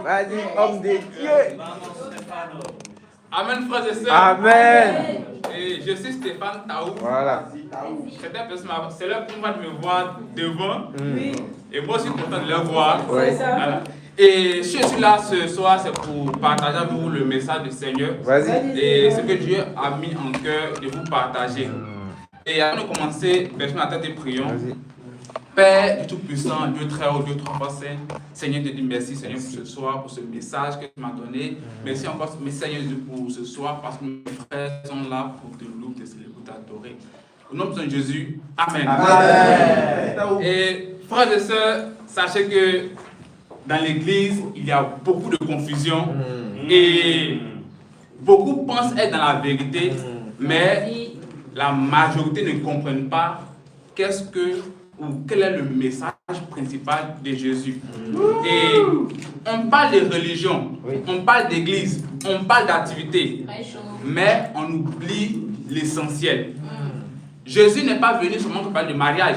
Vas-y, homme de Dieu. Amen, frères et sœurs. Amen. Et je suis Stéphane Taou. Voilà. C'est leur première fois de me voir devant. Oui. Et moi, je suis content de les voir. Oui. Voilà. Et je suis là ce soir, c'est pour partager avec vous le message du Seigneur. Vas-y. Et ce que Dieu a mis en cœur de vous partager. Et avant de commencer, baissons la tête et prions. Père du Tout-Puissant, Dieu très haut, Dieu trois fois saint, Seigneur, te dis merci, Seigneur, pour ce soir, pour ce message que tu m'as donné. Merci encore, Seigneur, pour ce soir, parce que mes frères sont là pour te louer, te célébrer, pour t'adorer. Au nom de Jésus, Amen. Amen. Et frères et sœurs, sachez que dans l'église, il y a beaucoup de confusion et beaucoup pensent être dans la vérité, mais la majorité ne comprennent pas qu'est-ce que ou quel est le message principal de Jésus. Et on parle de religion, on parle d'église, on parle d'activité, mais on oublie l'essentiel. Jésus n'est pas venu seulement pour parler de mariage.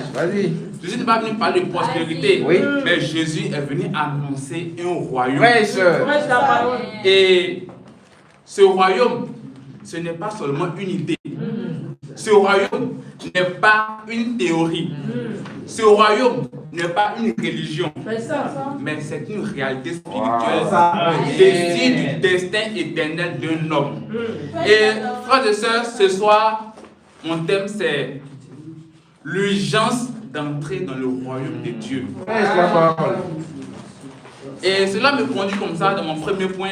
Jésus n'est pas venu parler de prospérité, mais Jésus est venu annoncer un royaume. Et ce royaume, ce n'est pas seulement une idée. Ce royaume n'est pas une théorie. Ce royaume n'est pas une religion. Mais c'est une réalité spirituelle. Désir du destin éternel d'un homme. Et frères et sœurs, ce soir, mon thème c'est l'urgence d'entrer dans le royaume de Dieu. Et cela me conduit comme ça dans mon premier point,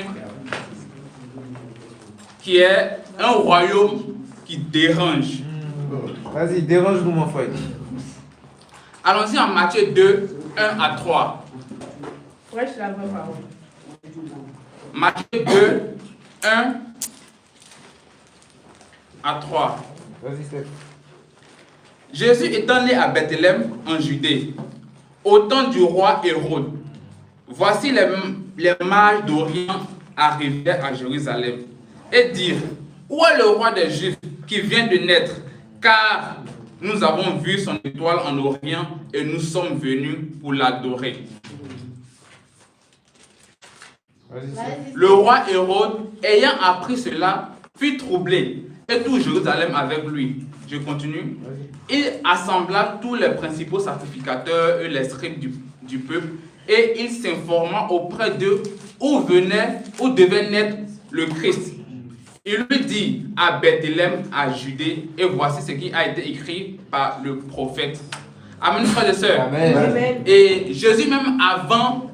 qui est un royaume qui dérange. Vas-y, dérange-nous, mon frère. Allons-y en Matthieu 2, 1 à 3. Matthieu 2, 1 à 3. Vas-y, Steph. Jésus étant né à Bethléem en Judée, au temps du roi Hérode, voici les mages d'Orient arrivèrent à Jérusalem et dirent: où est le roi des Juifs qui vient de naître? Car nous avons vu son étoile en Orient et nous sommes venus pour l'adorer. Le roi Hérode, ayant appris cela, fut troublé, et tout Jérusalem avec lui. Je continue. Il assembla tous les principaux sacrificateurs et les scribes du peuple, et il s'informa auprès d'eux où devait naître le Christ. Il lui dit: à Bethléem, à Judée, et voici ce qui a été écrit par le prophète. Amen, frères et sœurs. Amen. Et Jésus, même avant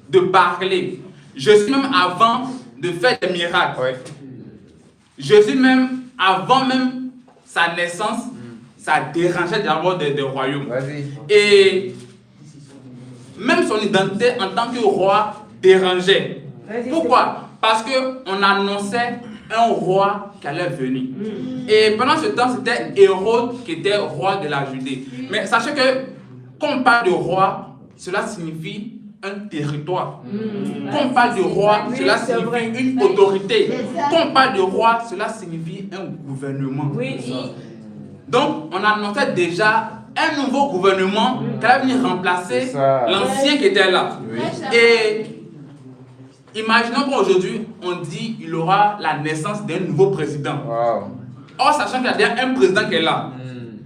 de parler, Jésus, même avant de faire des miracles, Jésus, même avant même sa naissance, ça dérangeait d'abord des royaumes. Et même son identité en tant que roi dérangeait. Pourquoi? Parce qu'on annonçait un roi qui allait venir. Et pendant ce temps, c'était Hérode qui était roi de la Judée. Mais sachez que quand on parle de roi, cela signifie un territoire. Quand on parle de roi, cela signifie une autorité. Quand on parle de roi, cela signifie un gouvernement. Donc, on annonçait déjà un nouveau gouvernement qui allait venir remplacer l'ancien qui était là. Et imaginons qu'aujourd'hui, on dit qu'il aura la naissance d'un nouveau président. Or, sachant qu'il y a déjà un président qui est là.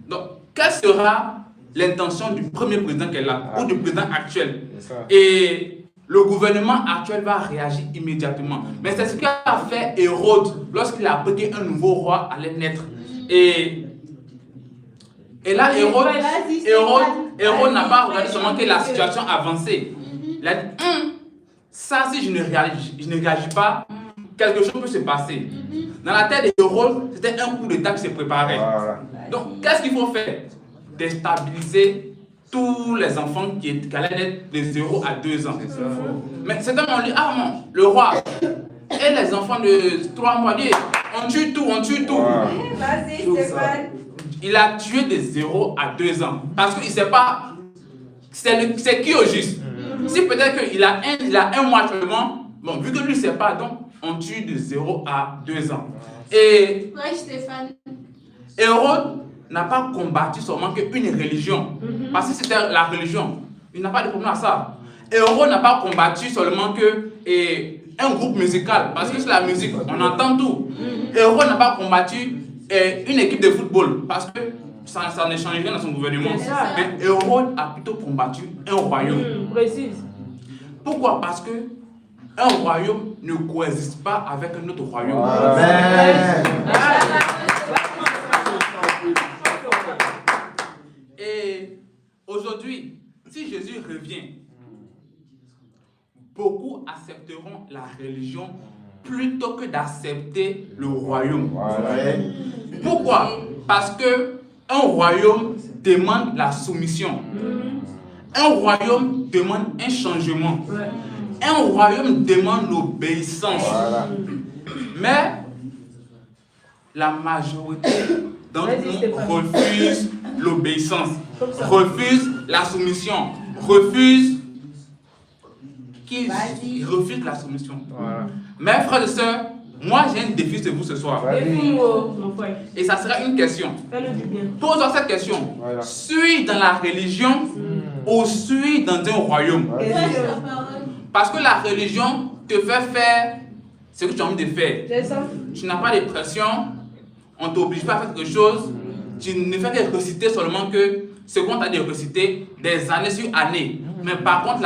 Donc, quelle sera l'intention du premier président qui est là, ou du président actuel? Et le gouvernement actuel va réagir immédiatement. Mais c'est ce qu'a fait Hérode lorsqu'il a appris qu'un nouveau roi allait naître. Et là, Hérode n'a pas regardé seulement que la situation avançait. Il a dit: ça, si je ne réagis pas, quelque chose peut se passer. Dans la tête d'Hérode, c'était un coup d'État qui se préparait. Donc, qu'est-ce qu'il faut faire? Déstabiliser tous les enfants qui allaient naître de 0 à 2 ans. Mais c'est un moment, on dit: ah non, le roi et les enfants de 3 mois, on tue tout, on tue tout. Vas-y, Stéphane. Il a tué de 0 à 2 ans. Parce qu'il ne sait pas c'est qui au juste. Si peut-être qu'il a un mois seulement, bon, vu que lui ne sait pas, donc on tue de 0 à 2 ans. Et Hérode n'a pas combattu seulement qu'une religion. Parce que c'était la religion. Il n'a pas de problème à ça. héros n'a pas combattu seulement que un groupe musical, parce que c'est la musique, on entend tout. Héros n'a pas combattu une équipe de football, parce que ça ne change rien dans son gouvernement. Mais Héros a plutôt combattu un royaume. Précise. Pourquoi? Parce que un royaume ne coexiste pas avec un autre royaume. Amen. Et aujourd'hui, si Jésus revient, beaucoup accepteront la religion plutôt que d'accepter le royaume. Pourquoi? Parce que un royaume demande la soumission. Un royaume demande un changement. Un royaume demande l'obéissance. Mais la majorité d'entre nous refuse l'obéissance, refuse la soumission, refuse la soumission. Mais frères et sœurs, moi j'ai un défi de vous ce soir. Et ça sera une question. Pose-toi cette question. Suis dans la religion ou suis dans un royaume? Parce que la religion te fait faire ce que tu as envie de faire. Tu n'as pas de pression, on ne t'oblige pas à faire quelque chose, tu ne fais que réciter seulement que ce qu'on t'a dit de réciter des années sur années. Mais par contre,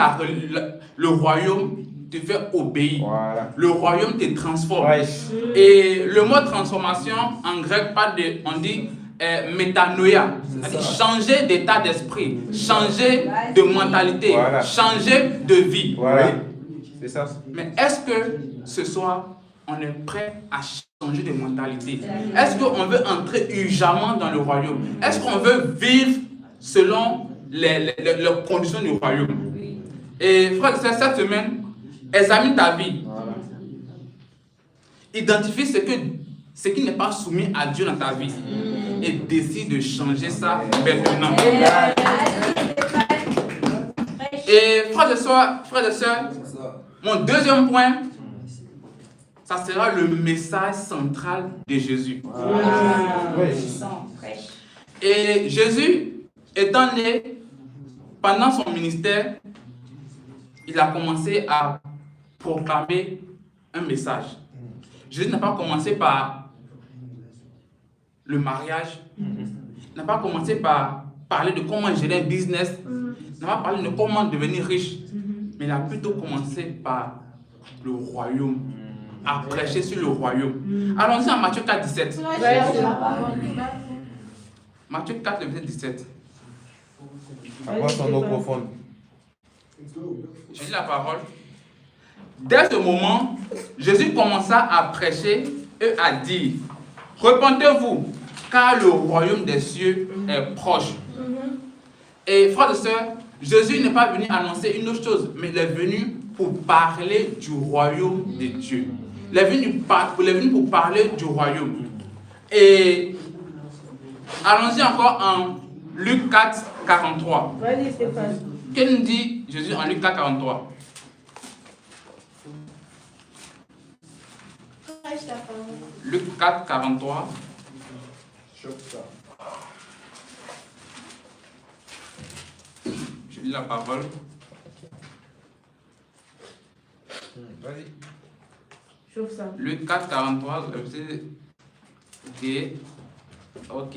le royaume te fait obéir. Le royaume te transforme. Et le mot transformation, en grec, on dit métanoïa, c'est-à-dire changer d'état d'esprit, changer de mentalité, changer de vie. C'est ça. Mais est-ce que ce soir, on est prêt à changer de mentalité? Est-ce qu'on veut entrer urgemment dans le royaume? Est-ce qu'on veut vivre selon les conditions du royaume? Et frère, cette semaine, examine ta vie. Identifie ce qui n'est pas soumis à Dieu dans ta vie. Et décide de changer ça maintenant. Et frères et sœurs, mon deuxième point, ça sera le message central de Jésus. Et Jésus, étant né, pendant son ministère, il a commencé à proclamer un message. Jésus n'a pas commencé par le mariage, n'a pas commencé par parler de comment gérer un business, n'a pas parlé de comment devenir riche, mais il a plutôt commencé par le royaume, à prêcher sur le royaume. Allons-y en Matthieu 4, 17. Matthieu 4, verset 17. Avoir son eau profonde. Je lis la parole. Dès ce moment, Jésus commença à prêcher et à dire: repentez-vous, car le royaume des cieux est proche. Et frères et sœurs, Jésus n'est pas venu annoncer une autre chose, mais il est venu pour parler du royaume de Dieu. Il est venu pour parler du royaume. Et allons-y encore en Luc 4, 43. Vas-y, Stéphane. Qu'est-ce que dit Jésus en Luc 4, 43? Luc 4, 43. Je lis la parole. Vas-y. Chauffe ça. Luc 4, 43. Ok.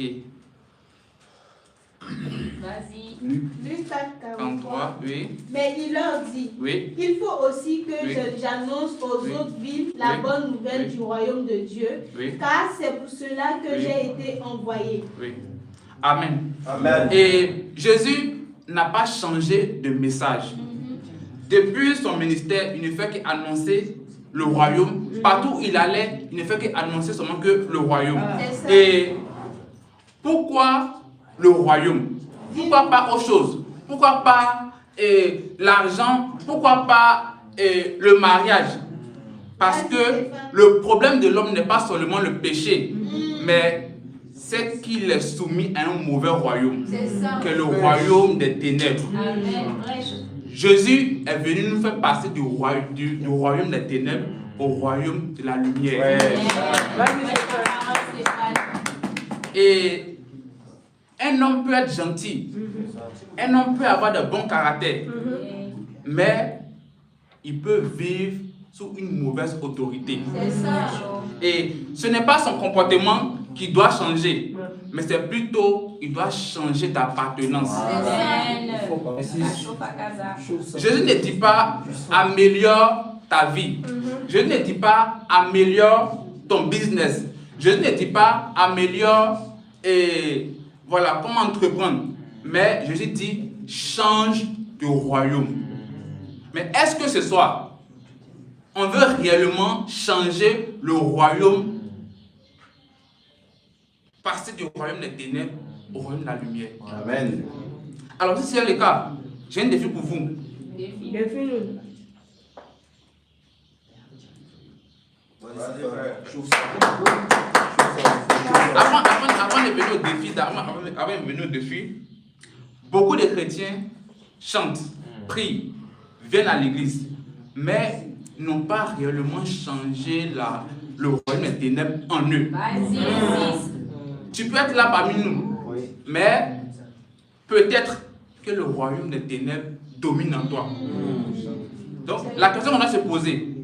Vas-y. Luc 4, 43, oui. Mais il leur dit, Oui. il faut aussi que Oui. j'annonce aux Oui. autres villes la Oui. bonne nouvelle Oui. du royaume de Dieu, Oui. car c'est pour cela que Oui. j'ai été envoyé. Oui. Amen. Amen. Et Jésus n'a pas changé de message. Depuis son ministère, il ne fait qu'annoncer le royaume. Partout où il allait, il ne fait qu'annoncer seulement que le royaume. C'est ça. Et pourquoi le royaume? Pourquoi pas autre chose? Pourquoi pas l'argent? Pourquoi pas le mariage? Parce que le problème de l'homme n'est pas seulement le péché, mais c'est qu'il est soumis à un mauvais royaume, que le royaume des ténèbres. Jésus est venu nous faire passer du royaume des ténèbres au royaume de la lumière. Et un homme peut être gentil, un homme peut avoir de bons caractères, mais il peut vivre sous une mauvaise autorité. C'est ça. Et ce n'est pas son comportement qui doit changer, mais c'est plutôt, il doit changer d'appartenance. Jésus ne dit pas améliore ta vie. Jésus ne dit pas améliore ton business. Jésus ne dit pas améliore et voilà comment entreprendre. Mais Jésus dit change de royaume. Mais est-ce que ce soir, on veut réellement changer le royaume, passer du royaume des ténèbres au royaume de la lumière? Amen. Alors si c'est le cas, j'ai un défi pour vous. Défie-nous. Avant de venir au défi, beaucoup de chrétiens chantent, prient, viennent à l'église, mais n'ont pas réellement changé le royaume des ténèbres en eux. Tu peux être là parmi nous, mais peut-être que le royaume des ténèbres domine en toi. Donc la question qu'on doit se poser,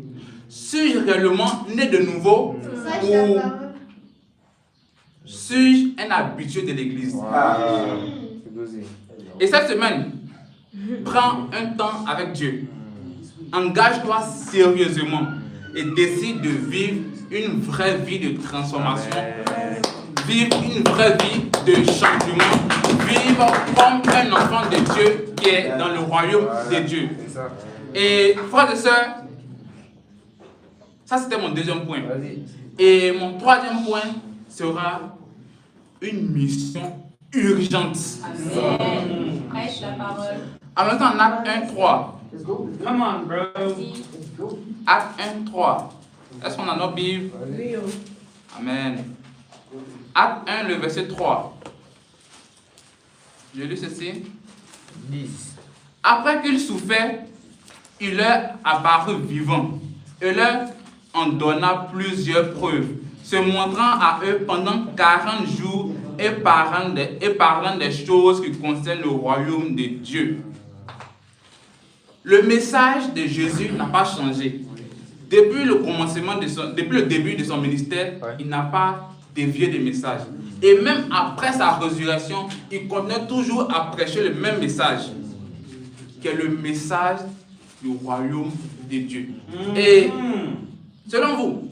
suis-je réellement né de nouveau ou suis-je un habitué de l'église? Et cette semaine, prends un temps avec Dieu. Engage-toi sérieusement et décide de vivre une vraie vie de transformation, vivre une vraie vie de changement, vivre comme un enfant de Dieu qui est dans le royaume de Dieu. Et frères et sœurs, ça c'était mon deuxième point. Et mon troisième point sera une mission urgente. Amen. Prêche la parole. En même temps, en Acte 1:3. Come on, bro. Acte 1:3. Est-ce qu'on a notre Bible? Oui, oh. Amen. Acte 1, le verset 3. Je lis ceci. 10. Après qu'il souffrait, il leur apparut vivant et leur en donna plusieurs preuves, se montrant à eux pendant 40 jours et parlant des choses qui concernent le royaume de Dieu. Le message de Jésus n'a pas changé. Depuis le début de son ministère, il n'a pas dévié de message. Et même après sa résurrection, il continue toujours à prêcher le même message, qui est le message du royaume de Dieu. Et selon vous,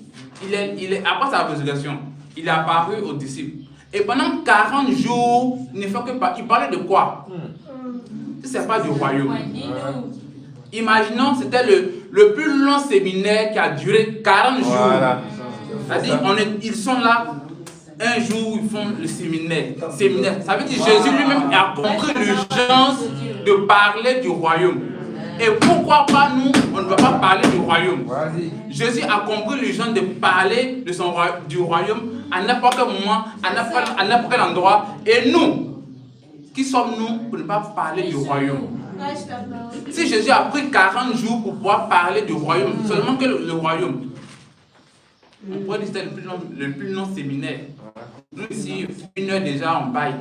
après sa résurrection, il est apparu aux disciples. Et pendant 40 jours, il ne fait que pas. Il parlait de quoi? Ce n'est pas du royaume. Imaginons, c'était le plus long séminaire qui a duré 40 jours. Voilà. C'est-à-dire, ils sont là, un jour, ils font le séminaire. Ça veut dire que Jésus lui-même a compris l'urgence de parler du royaume. Et pourquoi pas nous, on ne va pas parler du royaume? Jésus a compris l'urgence de parler du royaume à n'importe quel moment, à n'importe quel endroit. Et nous, qui sommes-nous pour ne pas parler du royaume? Si Jésus a pris 40 jours pour pouvoir parler du royaume, seulement que le royaume, on pourrait dire que c'est le plus long séminaire. Nous ici, 1 heure déjà, on baille.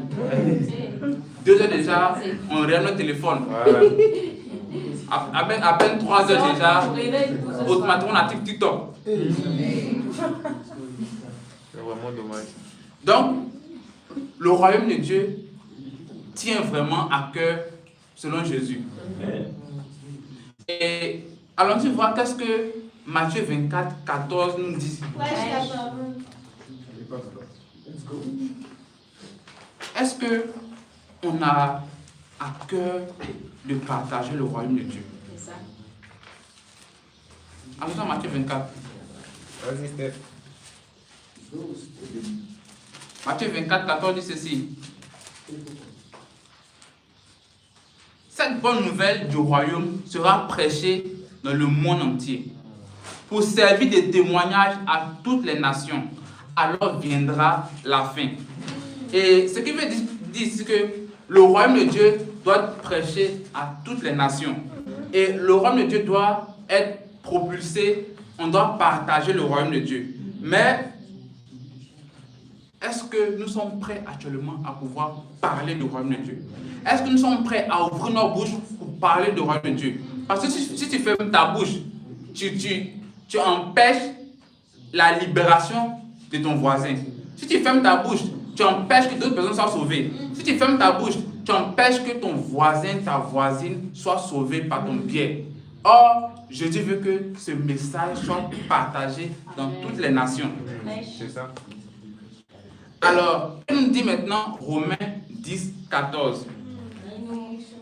2 heures déjà, on regarde notre téléphone. À peine 3 heures déjà, automatiquement on a TikTok. C'est vraiment dommage. Donc, le royaume de Dieu tient vraiment à cœur selon Jésus. Et allons-y voir qu'est-ce que Matthieu 24, 14 nous dit. Est-ce que on a à cœur de partager le royaume de Dieu? Allons-y Matthieu 24. Vas-y, Steph. Matthieu 24, 14 dit ceci. Cette bonne nouvelle du royaume sera prêchée dans le monde entier pour servir de témoignage à toutes les nations. Alors viendra la fin. Et ce qui veut dire, c'est que le royaume de Dieu doit être prêché à toutes les nations. Et le royaume de Dieu doit être propulsé, on doit partager le royaume de Dieu. Mais est-ce que nous sommes prêts actuellement à pouvoir parler du royaume de Dieu? Est-ce que nous sommes prêts à ouvrir nos bouches pour parler du royaume de Dieu? Parce que si tu fermes ta bouche, tu empêches la libération de ton voisin. Si tu fermes ta bouche, tu empêches que d'autres personnes soient sauvées. Si tu fermes ta bouche, tu empêches que ton voisin, ta voisine soit sauvée par ton biais. Or, Jésus veut que ce message soit partagé dans toutes les nations. C'est ça. Alors, il nous dit maintenant Romains 10, 14.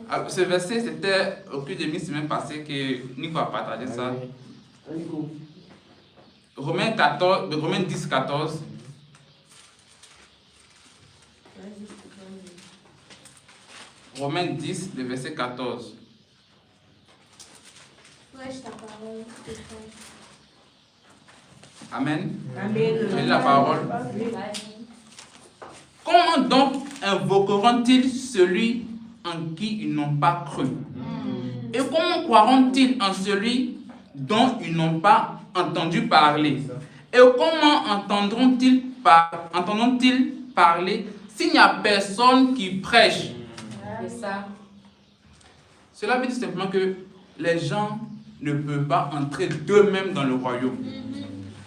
Alors, ce verset, c'était au cours des semaines passées que Nico a partagé ça. Romains 10, 14. Romains 10, le verset 14. Amen. Amen. Je lis la parole. Comment donc invoqueront-ils celui en qui ils n'ont pas cru? Et comment croiront-ils en celui dont ils n'ont pas entendu parler? Et comment entendront-ils parler s'il n'y a personne qui prêche? C'est ça. Cela veut dire simplement que les gens ne peuvent pas entrer d'eux-mêmes dans le royaume.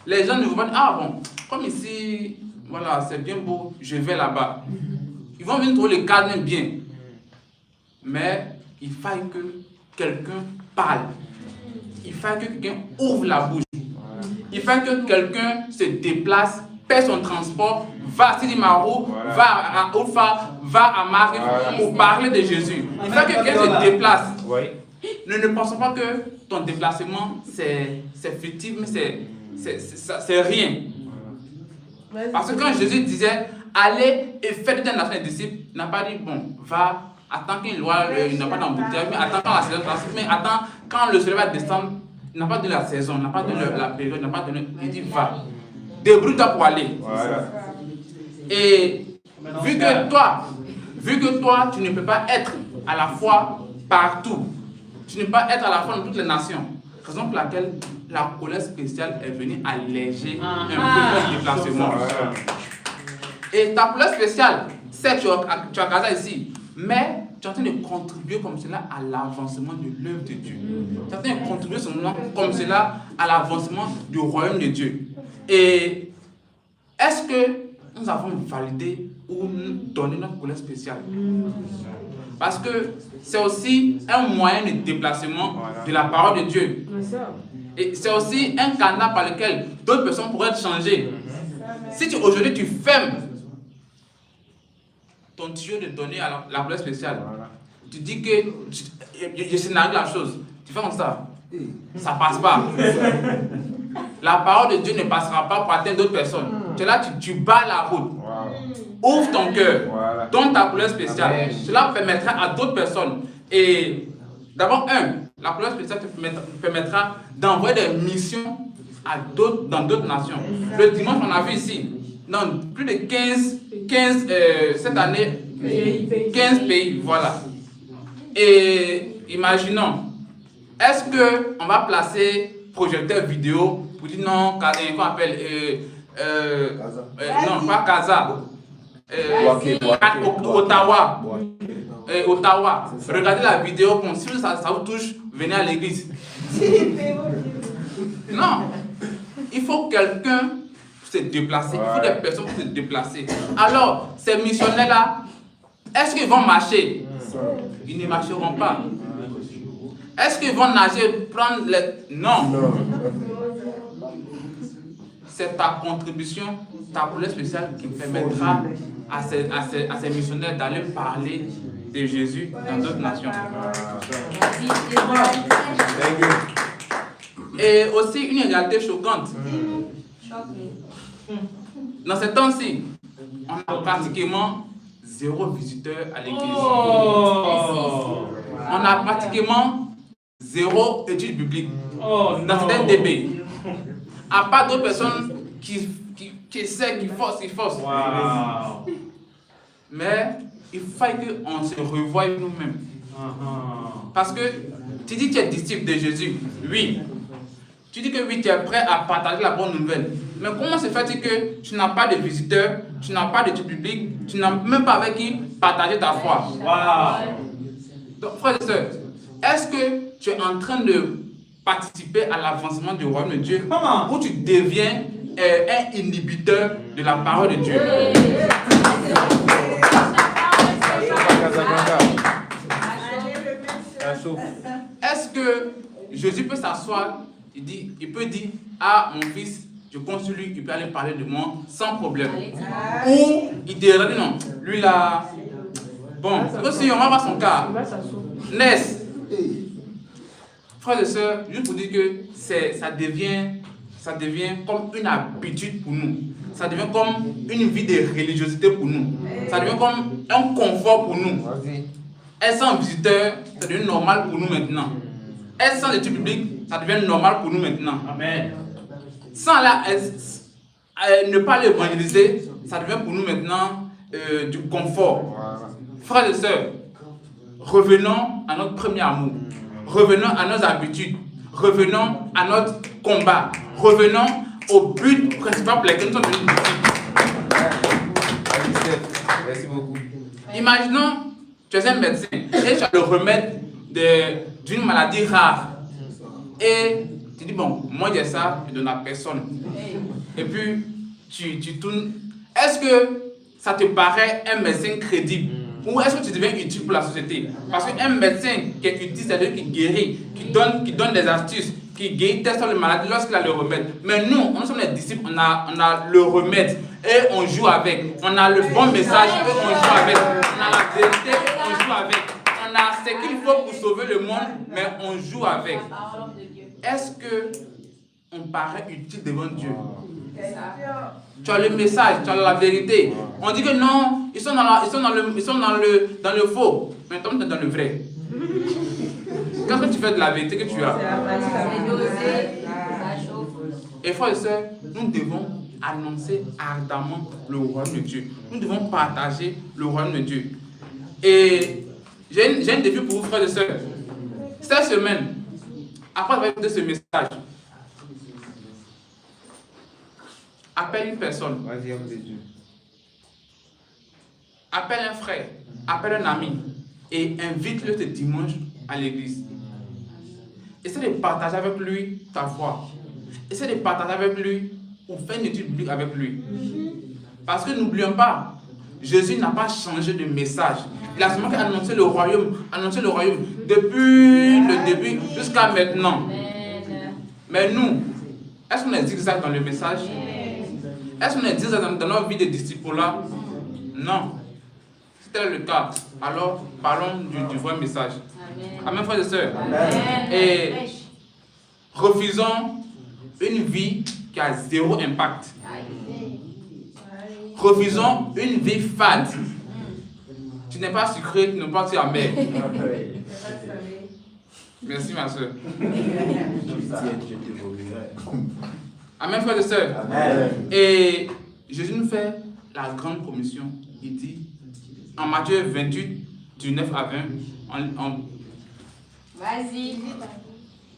Les gens ne vont pas dire, ah bon, comme ici, voilà, c'est bien beau, je vais là-bas. Ils vont venir trouver le cadre bien. Mais il faille que quelqu'un parle. Il faille que quelqu'un ouvre la bouche. Il faille que quelqu'un se déplace, paie son transport, va à Sidimaro, va à Oufa, va à Marie pour parler de Jésus. Il faille que quelqu'un se déplace. Ne pensons pas que ton déplacement c'est fictif, mais c'est rien. Parce que quand Jésus disait allez et faites des nations des disciples, il n'a pas dit bon, va, attends qu'il il n'a pas d'embouteillage, mais attends quand la saison passe, mais attends quand le soleil va descendre, il n'a pas donné la saison, il n'a pas donné la période, il n'a pas donné, il dit va, débrouille-toi pour aller. Voilà. Et vu que toi, tu ne peux pas être à la fois partout, tu ne peux pas être à la fois dans toutes les nations, raison pour laquelle la colère spéciale est venue alléger un peu ton déplacement. Et ta colère spéciale, c'est que tu as casé ici, mais tu es en train de contribuer comme cela à l'avancement de l'œuvre de Dieu. Tu es en train de contribuer comme cela à l'avancement du royaume de Dieu. Et est-ce que nous avons validé ou donné notre colère spéciale? Parce que c'est aussi un moyen de déplacement de la parole de Dieu. Et c'est aussi un canal par lequel d'autres personnes pourraient être changées. Si aujourd'hui tu fermes ton tuyau de donner à la colère spéciale, tu dis que je scénarise la chose, tu fais comme ça, ça passe pas. La parole de Dieu ne passera pas pour atteindre d'autres personnes. Tu es là, tu bats la route. Ouvre ton cœur, donne ta couleur spéciale. Amen. Cela permettra à d'autres personnes. Et d'abord, la couleur spéciale te permettra d'envoyer des missions dans d'autres nations. Le dimanche, on a vu ici, dans plus de 15 cette année, 15 pays, voilà. Et imaginons, est-ce qu'on va placer projecteur vidéo pour dire non, qu'on appelle, non, pas Casa. Ottawa. Regardez la vidéo, si ça vous touche, venez à l'église. Non, il faut quelqu'un se déplacer, il faut des personnes pour se déplacer. Alors, ces missionnaires-là, est-ce qu'ils vont marcher? Ils ne marcheront pas. Est-ce qu'ils vont nager, prendre les... Non. C'est ta contribution, ta couleur spéciale qui permettra à ces missionnaires d'aller parler de Jésus dans d'autres nations. Et aussi une réalité choquante. Dans ces temps-ci, on a pratiquement 0 visiteur à l'église. On a pratiquement 0 étude biblique dans certains pays. À part d'autres personnes qui essaient, qui forcent. Wow. Mais il faut qu'on se revoie nous-mêmes. Parce que tu dis que tu es disciple de Jésus. Oui. Tu dis que oui, tu es prêt à partager la bonne nouvelle. Mais comment se fait-il que tu n'as pas de visiteurs, tu n'as pas d'études bibliques, tu n'as même pas avec qui partager ta foi? Wow. Donc, frères et sœurs, Est-ce que tu es en train de participer à l'avancement du royaume de Dieu ou tu deviens un inhibiteur de la parole de Dieu? Est-ce que Jésus peut s'asseoir, il peut dire, ah mon fils, je compte sur lui, il peut aller parler de moi sans problème. Ou il dirait non, lui là, bon, aussi on va voir son cas. Ness, frères et sœurs, juste pour dire que ça devient comme une habitude pour nous. Ça devient comme une vie de religiosité pour nous. Ça devient comme un confort pour nous. Être sans visiteur, ça devient normal pour nous maintenant. Être sans études bibliques, ça devient normal pour nous maintenant. Amen. Sans ne pas l'évangéliser, ça devient pour nous maintenant du confort. Frères et sœurs, revenons à notre premier amour. Revenons à nos habitudes. Revenons à notre combat. Revenons au but principal pour lequel nous sommes venus ici. Merci beaucoup. Imaginons, tu es un médecin et tu as le remède d'une maladie rare. Et tu dis, bon, moi j'ai ça, je donne à personne. Et puis, tu tournes. Est-ce que ça te paraît un médecin crédible? Ou est-ce que tu deviens utile pour la société? Parce qu'un médecin qui est utile, c'est-à-dire qui guérit, qui donne des astuces, qui guérit telle sorte de maladie lorsqu'il a le remède. Mais nous sommes les disciples, on a le remède et on joue avec. On a le bon message et on joue avec. On a la vérité et on joue avec. On a ce qu'il faut pour sauver le monde, mais on joue avec. Est-ce que on paraît utile devant Dieu? Tu as le message, tu as la vérité. On dit que non, ils sont dans le faux. Mais toi, tu es dans le vrai. Qu'est-ce que tu fais de la vérité que tu as? Et frères et sœurs, nous devons annoncer ardemment le royaume de Dieu. Nous devons partager le royaume de Dieu. Et j'ai un défi pour vous, frères et sœurs. Cette semaine, après avoir écouté ce message, appelle une personne. Vas-y, homme de Dieu. Appelle un frère, appelle un ami et invite-le ce dimanche à l'église. Essaie de partager avec lui ta foi. Essaie de partager avec lui ou faire une étude biblique avec lui. Parce que n'oublions pas, Jésus n'a pas changé de message. Il a seulement annoncé le royaume depuis le début jusqu'à maintenant. Mais nous, est-ce qu'on est zigzag dans le message? Est-ce qu'on est zigzag dans notre vie de disciples-là? Non. Si tel est le cas, alors parlons du vrai message. Amen, frères et sœurs. Et refusons une vie qui a zéro impact. Refusons une vie fade. Tu n'es pas sucré, tu n'es pas amer. Merci, ma soeur. Amen, frères et sœurs. Et Jésus nous fait la grande commission. Il dit, en Matthieu 28, du 9 à 20, Vas-y.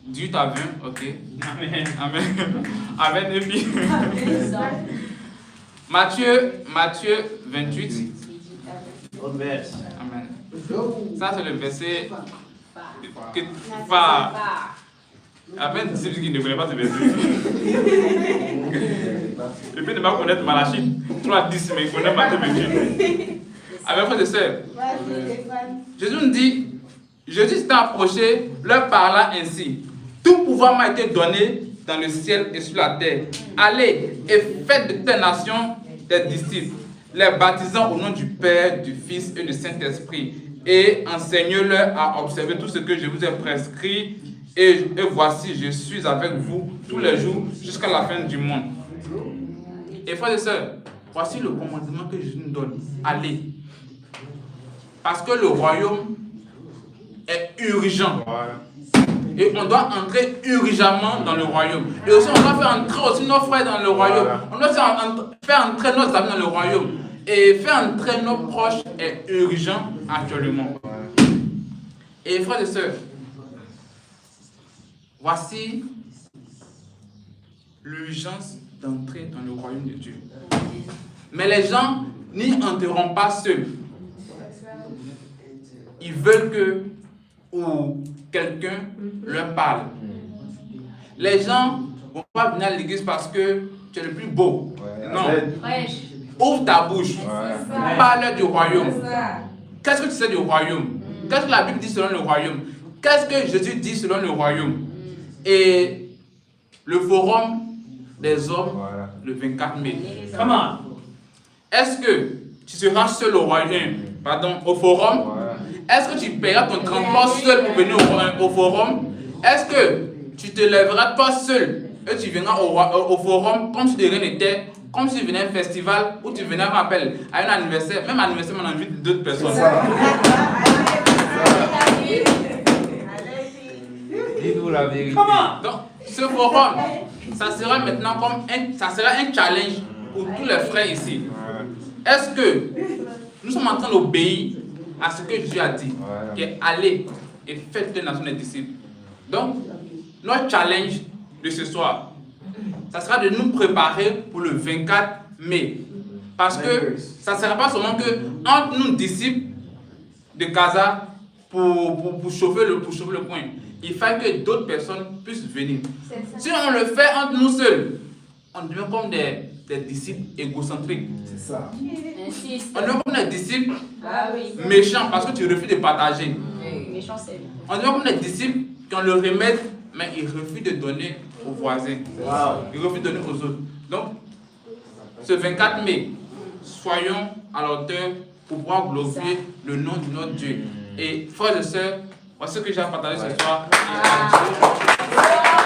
18 à 20, ok. Amen. Amen. Amen, et puis. Matthieu 28. Amen. Ça, c'est le verset que va. Amen, c'est celui qui ne connaît pas ce verset. Et puis, ne pas connaître Malachie 3:10, mais il connaît Matthieu 28. Amen, frères et sœurs. Jésus nous dit, Jésus s'est approché, leur parla ainsi. Tout pouvoir m'a été donné dans le ciel et sur la terre. Allez et faites de toutes les nations des disciples, les baptisant au nom du Père, du Fils et du Saint-Esprit, et enseignez-leur à observer tout ce que je vous ai prescrit. Et voici, je suis avec vous tous les jours jusqu'à la fin du monde. Et frères et sœurs, voici le commandement que Jésus nous donne. Allez. Parce que le royaume est urgent. Et on doit entrer urgemment dans le royaume. Et aussi, on doit faire entrer aussi nos frères dans le royaume. On doit faire entrer nos amis dans le royaume. Et faire entrer nos proches est urgent actuellement. Et frères et sœurs, voici l'urgence d'entrer dans le royaume de Dieu. Mais les gens n'y entreront pas seuls. Ils veulent que où quelqu'un leur parle. Les gens ne vont pas venir à l'église parce que tu es le plus beau. Non. Prêche. Ouvre ta bouche. Ça. Parle du royaume. Ça. Qu'est-ce que tu sais du royaume? Qu'est-ce que la Bible dit selon le royaume? Qu'est-ce que Jésus dit selon le royaume? Et le forum des hommes, le 24 mai. Come on. Est-ce que tu seras seul au royaume, au forum? Est-ce que tu paieras ton transport seul pour venir au forum? Est-ce que tu te lèveras toi seul et tu viendras au forum comme si de rien n'était, comme si tu venais à un festival ou tu venais à un anniversaire, même anniversaire, on invite d'autres personnes. Dis-nous la vérité. Come on. Donc, ce forum, ça sera maintenant ça sera un challenge pour tous les frères ici. Est-ce que nous sommes en train d'obéir à ce que Jésus a dit, qui est aller et faites les nations des disciples? Donc, notre challenge de ce soir, ça sera de nous préparer pour le 24 mai. Parce que ça ne sera pas seulement que entre nous, disciples de Casa, pour chauffer le coin. Il faut que d'autres personnes puissent venir. Si on le fait entre nous seuls, on devient comme des disciples égocentriques. C'est ça. Insiste. On devient comme des disciples Ah oui. méchants parce que tu refuses de partager. Méchant, c'est. On devient comme des disciples qui ont le remède, mais ils refusent de donner aux voisins. Ils refusent de donner aux autres. Donc, ce 24 mai, soyons à la hauteur pour pouvoir glorifier le nom de notre Dieu. Et frères et sœurs, voici ce que j'ai à partager ce soir. Et à Dieu.